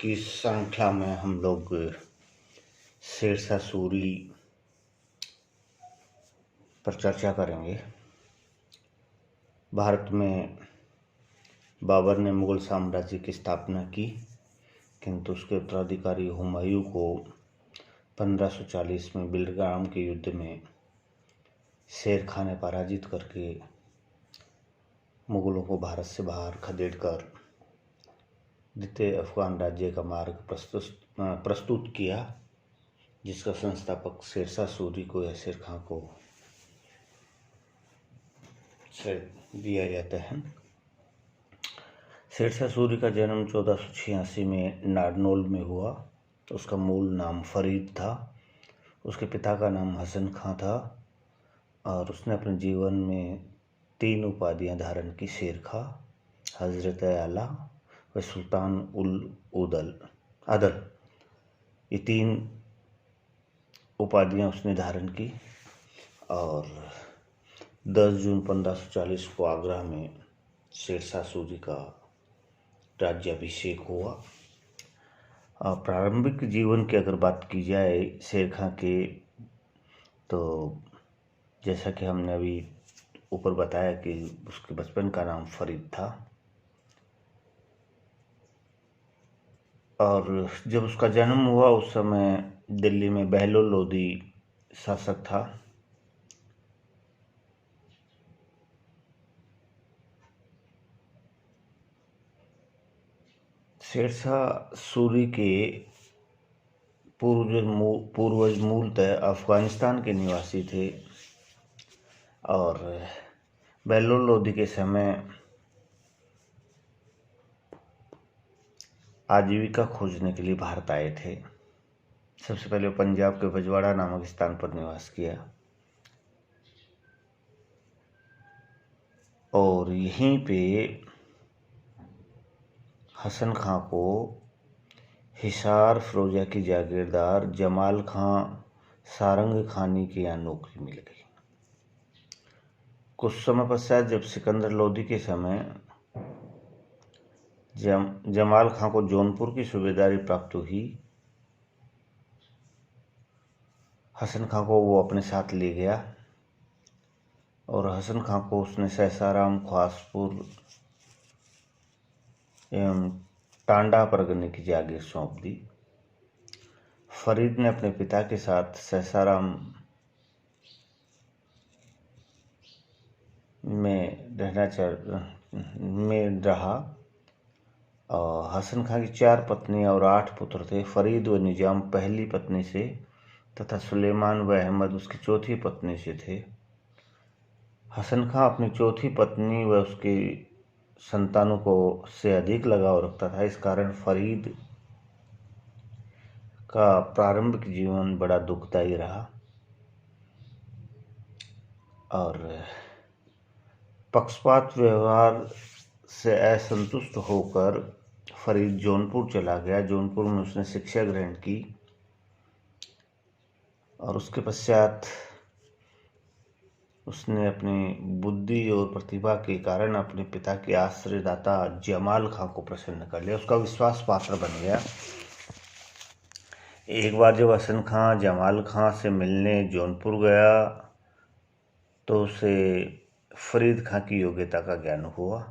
की श्रृंखला में हम लोग शेरशाह सूरी पर चर्चा करेंगे। भारत में बाबर ने मुगल साम्राज्य की स्थापना की, किंतु उसके उत्तराधिकारी हुमायूं को 1540 में बिलग्राम के युद्ध में शेर खां ने पराजित करके मुगलों को भारत से बाहर खदेड़कर द्वितीय अफगान राज्य का मार्ग प्रस्तुत किया, जिसका संस्थापक शेरशाह सूरी को या शेर खां को दिया जाता है। शेरशाह सूरी का जन्म 1486 में नारनौल में हुआ। उसका मूल नाम फरीद था। उसके पिता का नाम हसन खां था और उसने अपने जीवन में 3 उपाधियां धारण की: शेर खां, हजरत आला व सुल्तान उल अदल। ये 3 उपाधियां उसने धारण की और 10 जून 1540 को आगरा में शेरशाह सूरी का राज्याभिषेक हुआ। प्रारंभिक जीवन की अगर बात की जाए शेर खां के, तो जैसा कि हमने अभी ऊपर बताया कि उसके बचपन का नाम फरीद था और जब उसका जन्म हुआ उस समय दिल्ली में बहलोल लोधी शासक था। शेरशाह सूरी के पूर्वज मूलतः अफगानिस्तान के निवासी थे और बहलोल लोधी के समय आजीविका खोजने के लिए भारत आए थे। सबसे पहले पंजाब के बजवाड़ा नामक स्थान पर निवास किया और यहीं पे हसन खां को हिसार फिरोजा की जागीरदार जमाल खां सारंग खानी के यहाँ नौकरी मिल गई। कुछ समय पश्चात जब सिकंदर लोधी के समय जमाल खां को जौनपुर की सूबेदारी प्राप्त हुई, हसन खां को वो अपने साथ ले गया और हसन खां को उसने सहसाराम, ख्वासपुर एवं टांडा परगने की जागीर सौंप दी। फरीद ने अपने पिता के साथ सहसाराम में रहा और हसन खां की 4 पत्नियां और 8 पुत्र थे। फरीद व निजाम पहली पत्नी से तथा सुलेमान व अहमद उसकी चौथी पत्नी से थे। हसन खां अपनी चौथी पत्नी व उसकी संतानों को से अधिक लगाव रखता था। इस कारण फरीद का प्रारंभिक जीवन बड़ा दुखदायी रहा और पक्षपात व्यवहार से असंतुष्ट होकर फरीद जौनपुर चला गया। जौनपुर में उसने शिक्षा ग्रहण की और उसके पश्चात उसने अपनी बुद्धि और प्रतिभा के कारण अपने पिता के आश्रयदाता जमाल खां को प्रसन्न कर लिया, उसका विश्वास पात्र बन गया। एक बार जब हसन खां जमाल खां से मिलने जौनपुर गया तो उसे फरीद खां की योग्यता का ज्ञान हुआ।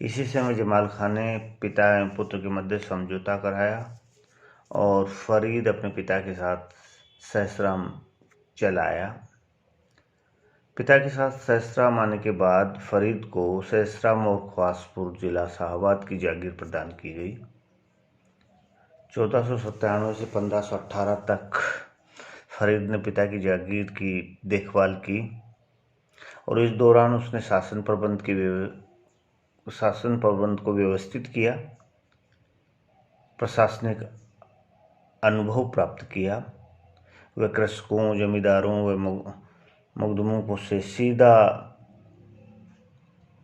इसी समय जमाल खां ने पिता एवं पुत्र के मध्य समझौता कराया और फरीद अपने पिता के साथ सहसराम चला आया। पिता के साथ सहसराम आने के बाद फरीद को सहसराम और ख्वासपुर जिला शाहाबाद की जागीर प्रदान की गई। 1497 से 1518 तक फरीद ने पिता की जागीर की देखभाल की और इस दौरान उसने शासन प्रबंध को व्यवस्थित किया, प्रशासनिक अनुभव प्राप्त किया। वह कृषकों, जमींदारों व मुकदमों से सीधा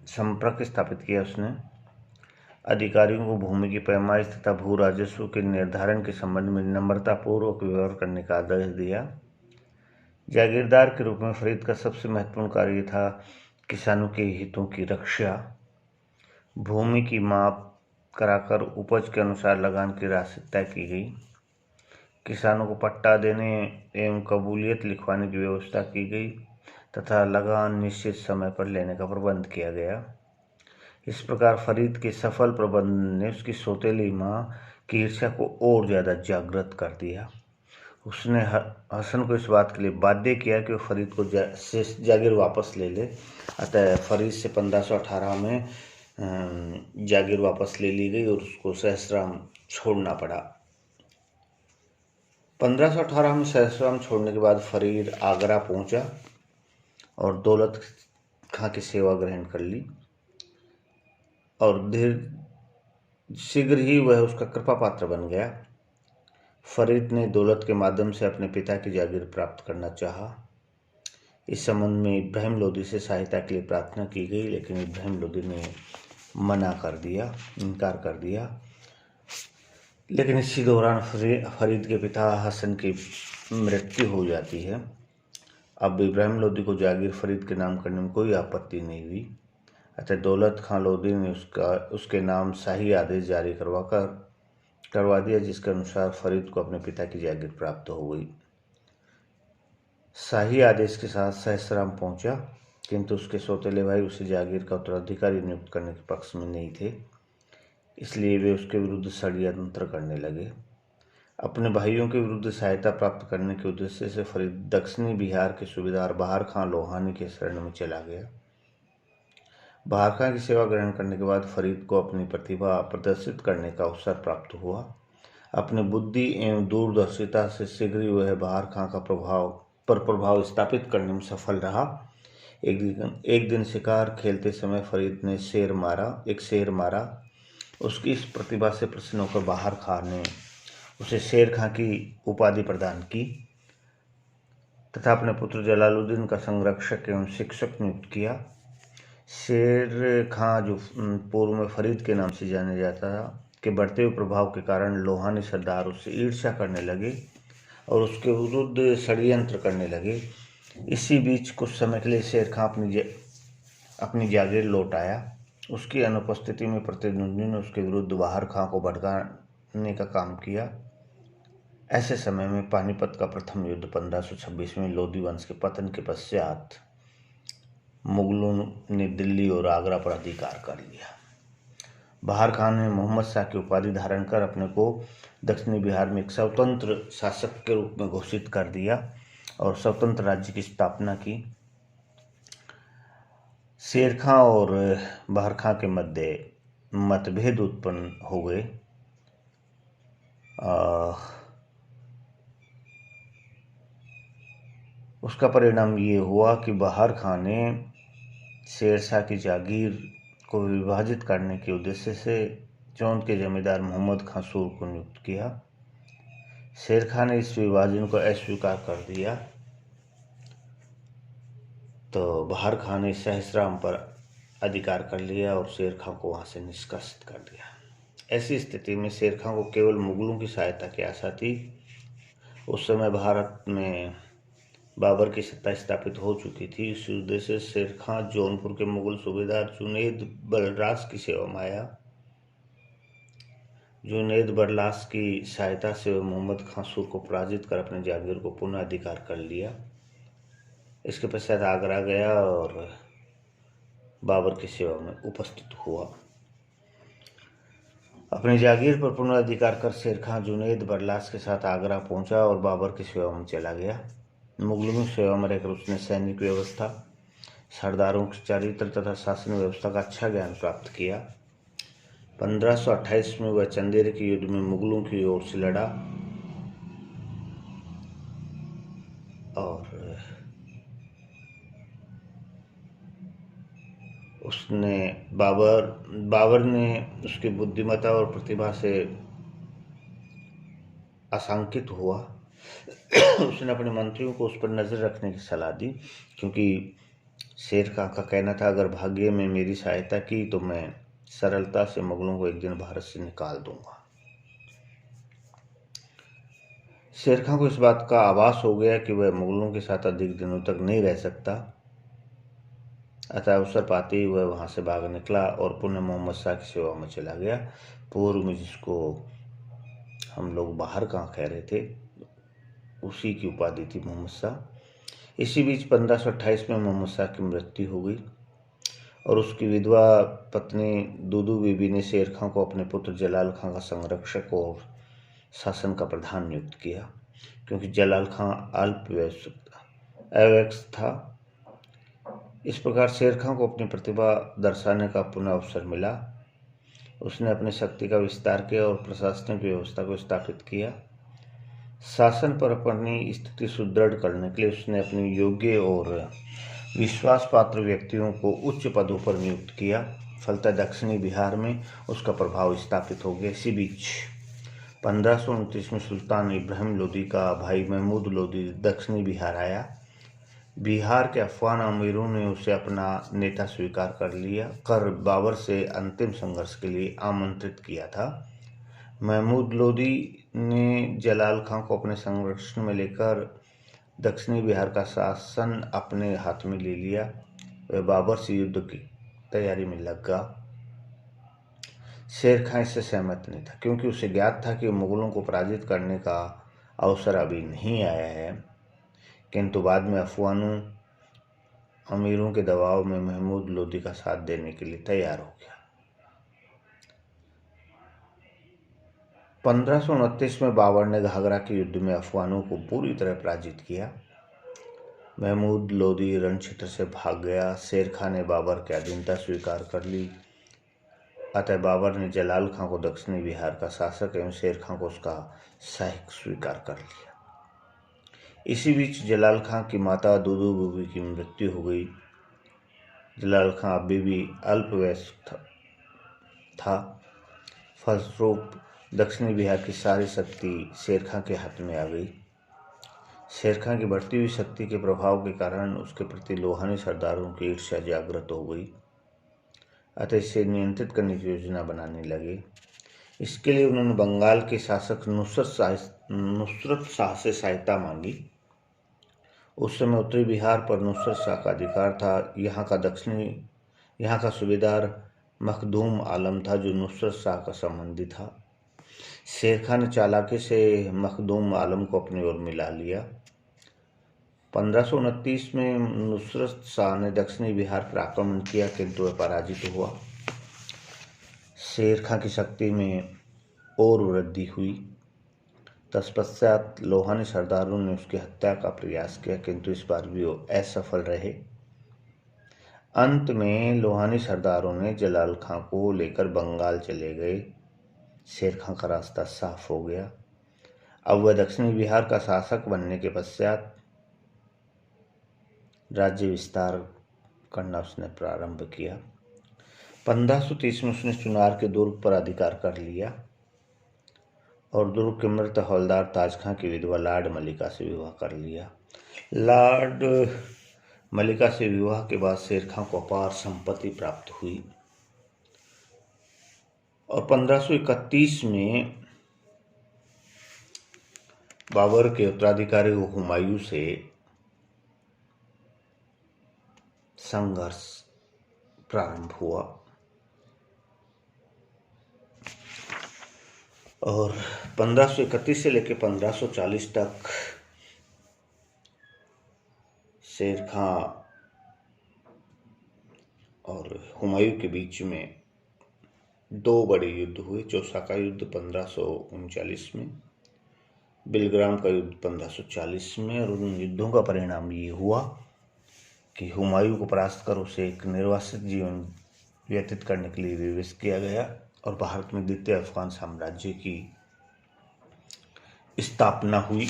संपर्क स्थापित किया। उसने अधिकारियों को भूमि की पैमाइश तथा भू राजस्व के निर्धारण के संबंध में नम्रतापूर्वक व्यवहार करने का आदेश दिया। जागीरदार के रूप में फरीद का सबसे महत्वपूर्ण कार्य था किसानों के हितों की रक्षा, भूमि की माप कराकर उपज के अनुसार लगान की राशि तय की गई। किसानों को पट्टा देने एवं कबूलियत लिखवाने की व्यवस्था की गई तथा लगान निश्चित समय पर लेने का प्रबंध किया गया। इस प्रकार फरीद के सफल प्रबंधन ने उसकी सौतेली माँ की ईर्ष्या को और ज़्यादा जागृत कर दिया। उसने हसन को इस बात के लिए बाध्य किया कि वो फरीद को जागीर वापस ले ले। अतः फरीद से 1518 में जागीर वापस ले ली गई और उसको सहस्राम छोड़ना पड़ा। 1518 में सहस्राम छोड़ने के बाद फरीद आगरा पहुंचा और दौलत खां की सेवा ग्रहण कर ली और शीघ्र ही वह उसका कृपा पात्र बन गया। फरीद ने दौलत के माध्यम से अपने पिता की जागीर प्राप्त करना चाहा। इस संबंध में इब्राहिम लोदी से सहायता के लिए प्रार्थना की गई, लेकिन इब्राहिम लोदी ने मना कर दिया, इनकार कर दिया। लेकिन इसी दौरान फरीद के पिता हसन की मृत्यु हो जाती है। अब इब्राहिम लोदी को जागीर फरीद के नाम करने में कोई आपत्ति नहीं हुई। अतः दौलत खां लोदी ने उसके नाम शाही आदेश जारी करवा दिया, जिसके अनुसार फरीद को अपने पिता की जागीर प्राप्त हो गई। शाही आदेश के साथ सहस्राम पहुंचा, किंतु उसके सौतेले भाई उसे जागीर का उत्तराधिकारी नियुक्त करने के पक्ष में नहीं थे, इसलिए वे उसके विरुद्ध षड्यंत्र करने लगे। अपने भाइयों के विरुद्ध सहायता प्राप्त करने के उद्देश्य से फरीद दक्षिणी बिहार के सूबेदार बहार खां लोहानी के शरण में चला गया। बहार खां की सेवा ग्रहण करने के बाद फरीद को अपनी प्रतिभा प्रदर्शित करने का अवसर प्राप्त हुआ। अपनी बुद्धि एवं दूरदर्शिता से शीघ्र ही वह बहार खां का प्रभाव स्थापित करने में सफल रहा। एक दिन शिकार खेलते समय फरीद ने एक शेर मारा। उसकी इस प्रतिभा से प्रसन्न होकर बहार खां ने उसे शेर खां की उपाधि प्रदान की तथा अपने पुत्र जलालुद्दीन का संरक्षक एवं शिक्षक नियुक्त किया। शेर खां, जो पूर्व में फरीद के नाम से जाने जाता था, के बढ़ते हुए प्रभाव के कारण लोहानी सरदार उससे ईर्ष्या करने लगे और उसके विरुद्ध षड्यंत्र करने लगे। इसी बीच कुछ समय के लिए शेर खां अपनी जागीर लौट आया। उसकी अनुपस्थिति में प्रतिद्वंदी ने उसके विरुद्ध बहार खां को भड़काने का काम किया। ऐसे समय में पानीपत का प्रथम युद्ध 1526 में लोदी वंश के पतन के पश्चात मुगलों ने दिल्ली और आगरा पर अधिकार कर लिया। बहार खान ने मोहम्मद शाह की उपाधि धारण कर अपने को दक्षिणी बिहार में एक स्वतंत्र शासक के रूप में घोषित कर दिया और स्वतंत्र राज्य की स्थापना की। शेर खां और बहार खां के मध्य मतभेद उत्पन्न हो गए। उसका परिणाम ये हुआ कि बहार खां ने शेर शाह की जागीर को विभाजित करने के उद्देश्य से चौंध के जमींदार मोहम्मद खां सूर को नियुक्त किया। शेर खां ने इस विभाजन को अस्वीकार कर दिया तो बहार खां ने सहस्राम पर अधिकार कर लिया और शेर खां को वहां से निष्कासित कर दिया। ऐसी स्थिति में शेर खां को केवल मुगलों की सहायता की आशा थी। उस समय भारत में बाबर की सत्ता स्थापित हो चुकी थी। इस उद्देश्य से शेर खां जौनपुर के मुगल सूबेदार जुनैद बलराज की सेवा में आया। जुनैद बलराज की सहायता से वह मोहम्मद खां सूर को पराजित कर अपने जागीर को पुनः अधिकार कर लिया। इसके पश्चात आगरा गया और बाबर की सेवा में उपस्थित हुआ। अपनी जागीर पर पुनः अधिकार कर शेर खां जुनैद बलराज के साथ आगरा पहुंचा और बाबर की सेवा में चला गया। मुगलों की सेवा में रहकर उसने सैनिक व्यवस्था, सरदारों के चरित्र तथा शासन व्यवस्था का अच्छा ज्ञान प्राप्त किया। 1528 में वह चंदेरी के युद्ध में मुगलों की ओर से लड़ा और उसने बाबर ने उसकी बुद्धिमत्ता और प्रतिभा से आशंकित हुआ। उसने अपने मंत्रियों को उस पर नजर रखने की सलाह दी, क्योंकि शेर खां का कहना था, अगर भाग्य में मेरी सहायता की तो मैं सरलता से मुगलों को एक दिन भारत से निकाल दूंगा। शेर खां को इस बात का आभास हो गया कि वह मुगलों के साथ अधिक दिनों तक नहीं रह सकता। अतः अवसर पाते ही वह वहाँ से भाग निकला और पुनः मोहम्मद शाह की सेवा में चला गया। पूर्व में जिसको हम लोग बाहर कहाँ कह रहे थे, उसी की उपाधि थी मोहम्मद शाह। इसी बीच 1528 में मोहम्मद शाह की मृत्यु हो गई और उसकी विधवा पत्नी दूदू बीबी ने शेर खां को अपने पुत्र जलाल खां का संरक्षक और शासन का प्रधान नियुक्त किया, क्योंकि जलाल खां अवयस्क था। इस प्रकार शेर खां को अपनी प्रतिभा दर्शाने का पुनः अवसर मिला। उसने अपनी शक्ति का विस्तार किया और प्रशासनिक व्यवस्था को स्थापित किया। शासन पर अपनी स्थिति सुदृढ़ करने के लिए उसने अपने योग्य और विश्वास पात्र व्यक्तियों को उच्च पदों पर नियुक्त किया। फलतः दक्षिणी बिहार में उसका प्रभाव स्थापित हो गया। इसी बीच 1529 में सुल्तान इब्राहिम लोदी का भाई महमूद लोदी दक्षिणी बिहार आया। बिहार के अफगान अमीरों ने उसे अपना नेता स्वीकार कर बाबर से अंतिम संघर्ष के लिए आमंत्रित किया था। महमूद लोदी ने जलाल खां को अपने संरक्षण में लेकर दक्षिणी बिहार का शासन अपने हाथ में ले लिया। वह बाबर से युद्ध की तैयारी में लग गया। शेर खां इससे सहमत नहीं था, क्योंकि उसे ज्ञात था कि मुगलों को पराजित करने का अवसर अभी नहीं आया है। किंतु बाद में अफगानों अमीरों के दबाव में महमूद लोदी का साथ देने के लिए तैयार हो गया। 1529 में बाबर ने घाघरा के युद्ध में अफगानों को पूरी तरह पराजित किया। महमूद लोदी रणक्षेत्र से भाग गया। शेर खां ने बाबर की अधीनता स्वीकार कर ली। अतः बाबर ने जलाल खां को दक्षिणी बिहार का शासक एवं शेर खां को उसका सहायक स्वीकार कर लिया। इसी बीच जलाल खां की माता दूदू बीबी की मृत्यु हो गई। जलाल खां अभी भी अल्पवयस्क था। फलस्वरूप दक्षिणी बिहार की सारी शक्ति शेर खां के हाथ में आ गई। शेर खां की बढ़ती हुई शक्ति के प्रभाव के कारण उसके प्रति लोहानी सरदारों की ईर्ष्या जागृत हो गई। अतः इसे नियंत्रित करने की योजना बनाने लगे। इसके लिए उन्होंने बंगाल के शासक नुसरत शाह से सहायता मांगी। उस समय उत्तरी बिहार पर नुसरत शाह का अधिकार था। यहाँ का सूबेदार मखदूम आलम था, जो नुसरत शाह का संबंधी था। शेर खां ने चालाकी से मखदूम आलम को अपनी ओर मिला लिया। 1529 में नुसरत शाह ने दक्षिणी बिहार पर आक्रमण किया, किंतु वह पराजित हुआ। शेर खां की शक्ति में और वृद्धि हुई। तत्पश्चात लोहानी सरदारों ने उसकी हत्या का प्रयास किया, किंतु इस बार भी वो असफल रहे। अंत में लोहानी सरदारों ने जलाल खां को लेकर बंगाल चले गए। शेर खां का रास्ता साफ हो गया। अब वह दक्षिणी बिहार का शासक बनने के पश्चात राज्य विस्तार करना उसने प्रारंभ किया। 1530 में उसने चुनार के दुर्ग पर अधिकार कर लिया और दुर्ग के मृत हवलदार ताज खां की विधवा लाड मलिका से विवाह कर लिया। लाड मलिका से विवाह के बाद शेर खां को अपार संपत्ति प्राप्त हुई और 1531 में बाबर के उत्तराधिकारी हुमायूं से संघर्ष प्रारंभ हुआ और 1531 से लेकर 1540 तक शेर खां और हुमायूं के बीच में दो बड़े युद्ध हुए। चौसा का युद्ध 1539 में, बिलग्राम का युद्ध 1540 में। और उन युद्धों का परिणाम ये हुआ कि हुमायूं को परास्त कर उसे एक निर्वासित जीवन व्यतीत करने के लिए विवश किया गया और भारत में द्वितीय अफगान साम्राज्य की स्थापना हुई।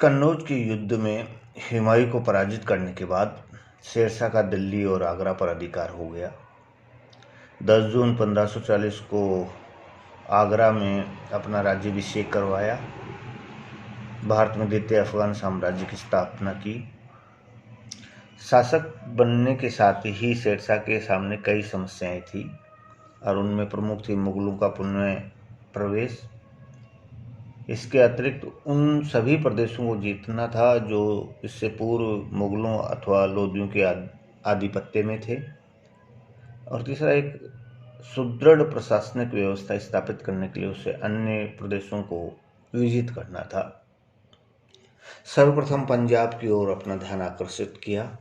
कन्नौज के युद्ध में हुमायूं को पराजित करने के बाद शेरशाह का दिल्ली और आगरा पर अधिकार हो गया। 10 जून 1540 को आगरा में अपना राज्याभिषेक करवाया। भारत में द्वितीय अफगान साम्राज्य की स्थापना की। शासक बनने के साथ ही शेरशाह के सामने कई समस्याएं थी और उनमें प्रमुख थी मुगलों का पुनः प्रवेश, इसके अतिरिक्त उन सभी प्रदेशों को जीतना था जो इससे पूर्व मुगलों अथवा लोदियों के आधिपत्य में थे। और तीसरा, एक सुदृढ़ प्रशासनिक व्यवस्था स्थापित करने के लिए उसे अन्य प्रदेशों को विजित करना था। सर्वप्रथम पंजाब की ओर अपना ध्यान आकर्षित किया,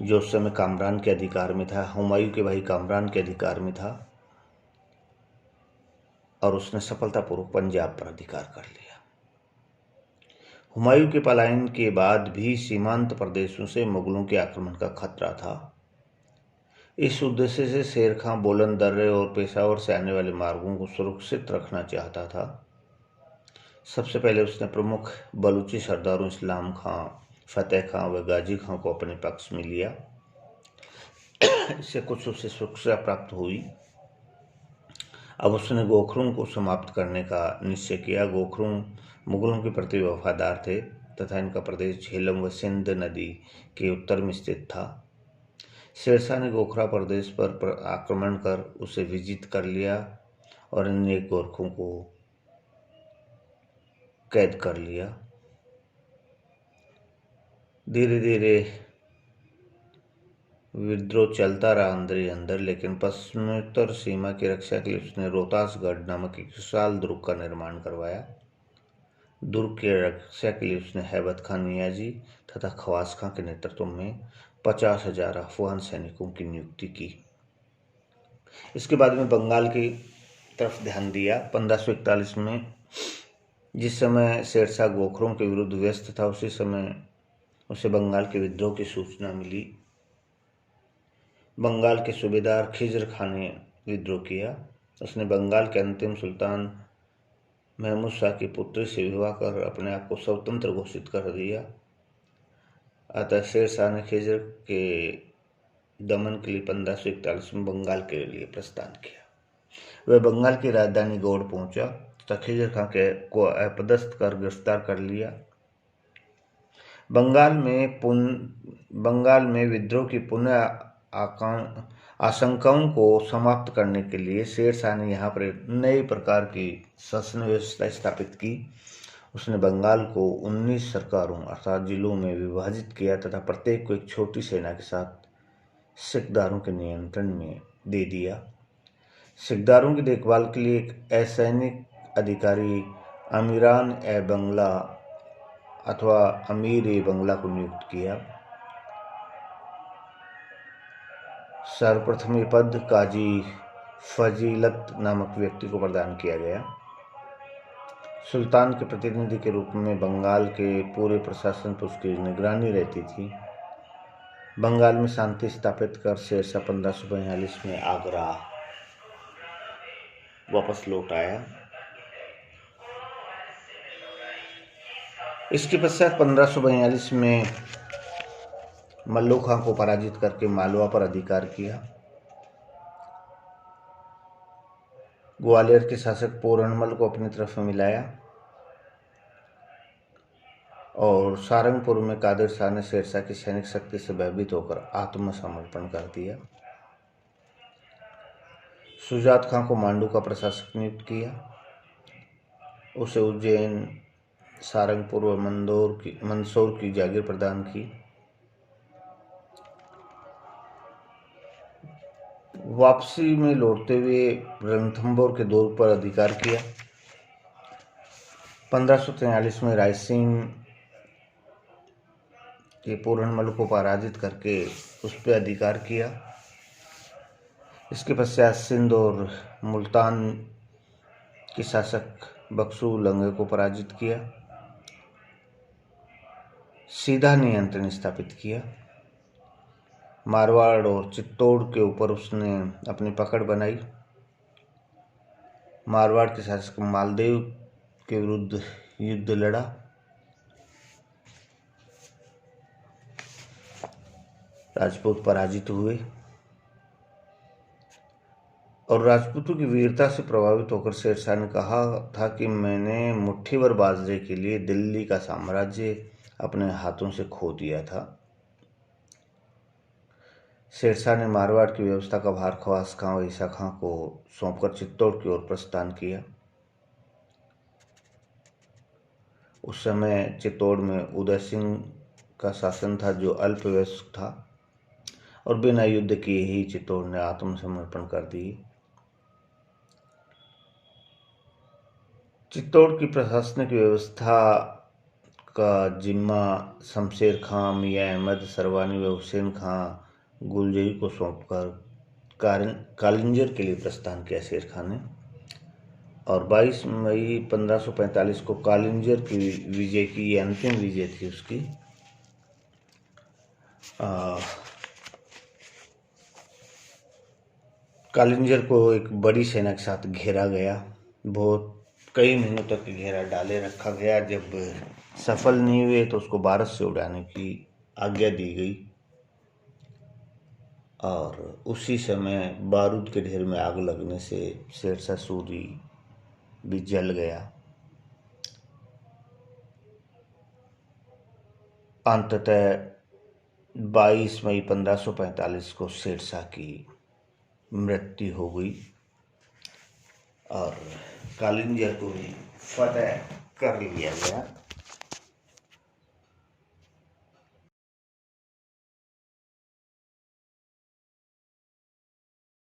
जो उस समय कामरान के अधिकार में था, हुमायूं के भाई कामरान के अधिकार में था, और उसने सफलतापूर्वक पंजाब पर अधिकार कर लिया। हुमायूं के पलायन के बाद भी सीमांत प्रदेशों से मुगलों के आक्रमण का खतरा था। इस उद्देश्य से शेर खां बोलन दर्रे और पेशावर से आने वाले मार्गों को सुरक्षित रखना चाहता था। सबसे पहले उसने प्रमुख बलूची सरदारों इस्लाम खां, फतेह खां व गाजी खां को अपने पक्ष में लिया। इससे कुछ उसे सुरक्षा प्राप्त हुई। अब उसने गोखरों को समाप्त करने का निश्चय किया। गोखरों मुगलों के प्रति वफादार थे तथा इनका प्रदेश झेलम व सिंध नदी के उत्तर में स्थित था। शेरशाह ने गोखरा प्रदेश पर आक्रमण कर उसे विजित कर लिया और अन्य गोरखों को कैद कर लिया। धीरे धीरे विद्रोह चलता रहा अंदर ही अंदर, लेकिन पश्चिमोत्तर सीमा की रक्षा के लिए उसने रोहतासगढ़ नामक एक विशाल दुर्ग का निर्माण करवाया। दुर्ग की रक्षा के लिए उसने हैबत खान नियाजी तथा खवास खां के नेतृत्व में 50,000 अफगान सैनिकों की नियुक्ति की। इसके बाद में बंगाल की तरफ ध्यान दिया। 1541 में जिस समय शेरशाह गोखरों के विरुद्ध व्यस्त था, उसी समय उसे बंगाल के विद्रोह की सूचना मिली। बंगाल के सूबेदार खिजर खां ने विद्रोह किया। उसने बंगाल के अंतिम सुल्तान महमूद शाह की पुत्री से विवाह कर अपने आप को स्वतंत्र घोषित कर दिया। अतः शेरशाह ने खिजर के दमन के लिए 1541 में बंगाल के लिए प्रस्थान किया। वह बंगाल की राजधानी गौड़ पहुंचा तथा खिजर खां को अपदस्थ कर गिरफ्तार कर लिया। बंगाल में विद्रोह की पुनः आशंकाओं को समाप्त करने के लिए शेरशाह ने यहाँ पर नई प्रकार की शासन व्यवस्था स्थापित की। उसने बंगाल को 19 सरकारों अर्थात जिलों में विभाजित किया तथा प्रत्येक को एक छोटी सेना के साथ सिखदारों के नियंत्रण में दे दिया। सिखदारों की देखभाल के लिए एक असैनिक अधिकारी अमीरान ए बंगला अथवा अमीर ए बंगला को नियुक्त किया। सर्वप्रथम ये पद काजी फजीलत नामक व्यक्ति को प्रदान किया गया। सुल्तान के प्रतिनिधि के रूप में बंगाल के पूरे प्रशासन पर उसकी निगरानी रहती थी। बंगाल में शांति स्थापित कर शेरशाह 1542 में आगरा वापस लौट आया। इसके पश्चात 1542 में मल्लू खां को पराजित करके मालवा पर अधिकार किया। ग्वालियर के शासक पूरनमल को अपनी तरफ मिलाया और सारंगपुर में कादिर शाह ने शेरशाह की सैनिक शक्ति से भयभीत होकर आत्मसमर्पण कर दिया। सुजात खां को मांडू का प्रशासक नियुक्त किया। उसे उज्जैन, सारंगपुर व मंदसौर की जागीर प्रदान की। वापसी में लौटते हुए रणथंभौर के दौर पर अधिकार किया। 1543 में रायसेन के पूरनमल को पराजित करके उस पर अधिकार किया। इसके पश्चात सिंध और मुल्तान के शासक बख्शू लंगे को पराजित किया। सीधा नियंत्रण स्थापित किया। मारवाड़ और चित्तौड़ के ऊपर उसने अपनी पकड़ बनाई। मारवाड़ के शासक मालदेव के विरुद्ध युद्ध लड़ा। राजपूत पराजित हुए और राजपूतों की वीरता से प्रभावित होकर शेरशाह ने कहा था कि मैंने मुट्ठी भर बाजरे के लिए दिल्ली का साम्राज्य अपने हाथों से खो दिया था। शेरशाह ने मारवाड़ की व्यवस्था का भार खवास खां व ईसा खां को सौंपकर चित्तौड़ की ओर प्रस्थान किया। उस समय चित्तौड़ में उदय सिंह का शासन था, जो अल्पवयस्क था, और बिना युद्ध किए ही चित्तौड़ ने आत्मसमर्पण कर दी। चित्तौड़ की प्रशासनिक व्यवस्था का जिम्मा शमशेर खां, मियां अहमद, सरवानी व हुसैन खां गुलजई को सौंपकर कालिंजर के लिए प्रस्थान किया शेर खां ने, और 22 मई 1545 को कालिंजर की विजय की, ये अंतिम विजय थी उसकी। कालिंजर को एक बड़ी सेना के साथ घेरा गया, बहुत कई महीनों तक घेरा डाले रखा गया। जब सफल नहीं हुए तो उसको बारूद से उड़ाने की आज्ञा दी गई, और उसी समय बारूद के ढेर में आग लगने से शेरशाह सूरी भी जल गया। अंततः 22 मई 1545 को शेरशाह की मृत्यु हो गई और कालिंजर को भी फतेह कर लिया गया।